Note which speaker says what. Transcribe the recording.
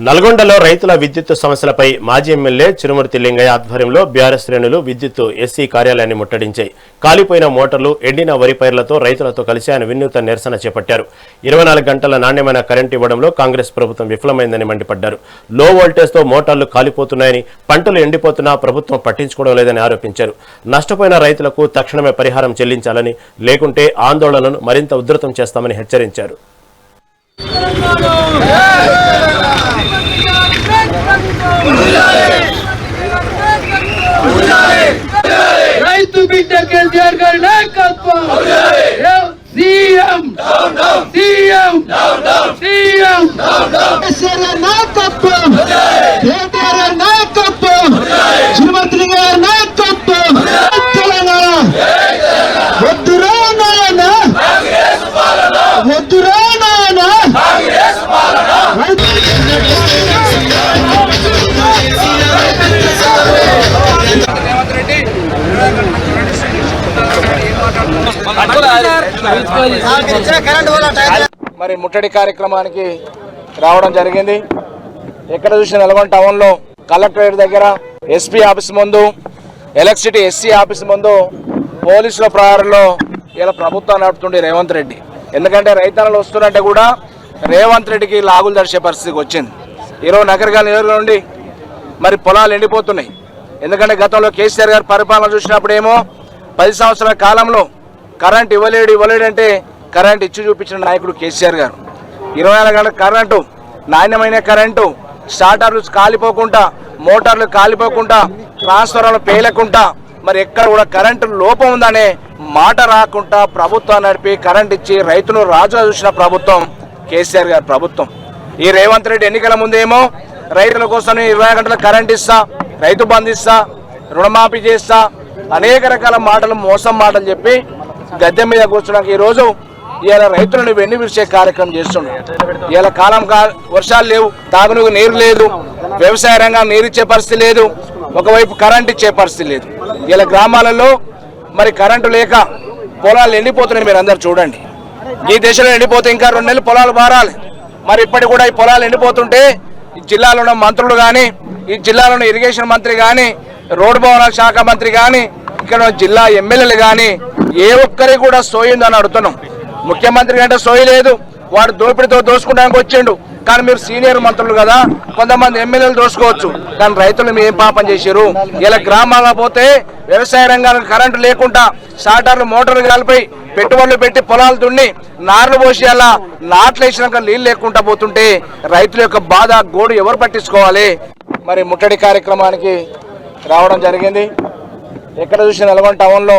Speaker 1: నల్గొండలో రైతుల విద్యుత్ సమస్యలపై మాజీ ఎమ్మెల్యే చిరుమూర్తి లింగయ్య ఆధ్వర్యంలో బీఆర్ఎస్ శ్రేణులు విద్యుత్ ఎస్సీ కార్యాలయాన్ని ముట్టడించాయి. కాలిపోయిన మోటార్లు, ఎండిన వరి పైర్లతో రైతులతో కలిసి ఆయన వినూత్న నిరసన చేపట్టారు. 24 గంటల నాణ్యమైన కరెంటు ఇవ్వడంలో కాంగ్రెస్ ప్రభుత్వం విఫలమైందని మండిపడ్డారు. లో వోల్టేజ్తో మోటార్లు కాలిపోతున్నాయని, పంటలు ఎండిపోతున్నా ప్రభుత్వం పట్టించుకోవడం లేదని ఆరోపించారు. నష్టపోయిన రైతులకు తక్షణమే పరిహారం చెల్లించాలని, లేకుంటే ఆందోళనను మరింత ఉధృతం చేస్తామని హెచ్చరించారు.
Speaker 2: రైతు బిడ్డ కేసీఆర్ గారి నాయకత్వం సీఎం సీఎం సీఎం నాయకత్వం కేటీఆర్ నాయకత్వం చిరుమూర్తి గారి నాయకత్వం తెలంగాణ వద్దురా నాయన వద్దురా నాయన
Speaker 3: మరి ముట్టడి కార్యక్రమానికి రావడం జరిగింది. ఎక్కడ చూసిన నల్గొండ టౌన్లో కలెక్టరేట్ దగ్గర, ఎస్పీ ఆఫీస్ ముందు, ఎలక్ట్రిసిటీ ఎస్సీ ఆఫీస్ ముందు పోలీసుల ప్రహారంలో ఇలా ప్రభుత్వం నడుపుతుండే రేవంత్ రెడ్డి. ఎందుకంటే రైతన్నలు వస్తున్నట్టే కూడా రేవంత్ రెడ్డికి లాగులు దర్శే పరిస్థితికి వచ్చింది. ఈరోజు నగరగాల నియోజకవర్గం నుండి మరి పొలాలు ఎండిపోతున్నాయి. ఎందుకంటే గతంలో కేసీఆర్ గారు పరిపాలన చూసినప్పుడేమో 10 సంవత్సరాల కాలంలో కరెంట్ ఇవ్వలేడంటే కరెంట్ ఇచ్చి చూపించిన నాయకుడు కేసీఆర్ గారు. 24 గంటల కరెంటు, నాణ్యమైన కరెంటు, స్టార్టర్లు కాలిపోకుండా, మోటార్లు కాలిపోకుండా, ట్రాన్స్ఫార్మర్లు పేలకుండా, మరి ఎక్కడ కూడా కరెంటు లోపం ఉందనే మాట రాకుండా ప్రభుత్వం నడిపి కరెంట్ ఇచ్చి రైతును రాజుగా చూసిన ప్రభుత్వం కేసీఆర్ గారి ప్రభుత్వం. ఈ రేవంత్ రెడ్డి ఎన్నికల ముందేమో రైతుల కోసం 24 గంటల కరెంట్ ఇస్తా, రైతు బంధు ఇస్తా, రుణమాఫీ చేస్తా, అనేక రకాల మాటలు, మోసం మాటలు చెప్పి గద్దె మీద కూర్చున్నాక ఈరోజు ఇవాళ రైతులను వెన్ను విరిచే కార్యక్రమం చేస్తున్నాడు. ఇవాళ కాలం వర్షాలు లేవు, తాగునీకు నీరు లేదు, వ్యవసాయ రంగం నీరు ఇచ్చే పరిస్థితి లేదు, ఒకవైపు కరెంట్ ఇచ్చే పరిస్థితి లేదు. ఇలా గ్రామాలలో మరి కరెంటు లేక పొలాలు ఎండిపోతున్నాయి. మీరు అందరు చూడండి, ఈ దేశంలో ఎండిపోతే ఇంకా 2 నెలలు పొలాలు మారాలి. మరి ఇప్పటికి కూడా ఈ పొలాలు ఎండిపోతుంటే ఈ జిల్లాలో ఉన్న మంత్రులు కానీ, ఈ జిల్లాలో ఉన్న ఇరిగేషన్ మంత్రి కానీ, రోడ్డు భవనాల శాఖ మంత్రి కానీ, ఇక్కడ జిల్లా ఎమ్మెల్యేలు కానీ ఏ ఒక్కరికి కూడా సోయిందని అడుగుతున్నాం. ముఖ్యమంత్రి కంటే సోయి లేదు, వాడు దోపిడితో దోసుకుంటానికి వచ్చిండు. కానీ మీరు సీనియర్ మంత్రులు కదా, కొంతమంది ఎమ్మెల్యేలు దోసుకోవచ్చు, కానీ రైతులు మీరు ఏం పాపం చేశారు? ఇలా గ్రామాల్లో పోతే వ్యవసాయ రంగానికి కరెంటు లేకుండా స్టార్టర్లు, మోటార్లు కలిపి పెట్టుబడులు పెట్టి పొలాలు దున్ని నార్లు పోసి అలా నాట్లు వేసినాక నీళ్ళు లేకుండా పోతుంటే రైతుల యొక్క బాధ, గోడు ఎవరు పట్టించుకోవాలి? మరి ముట్టడి కార్యక్రమానికి రావడం జరిగింది. ఎక్కడ చూసిన నల్గొండ టౌన్లో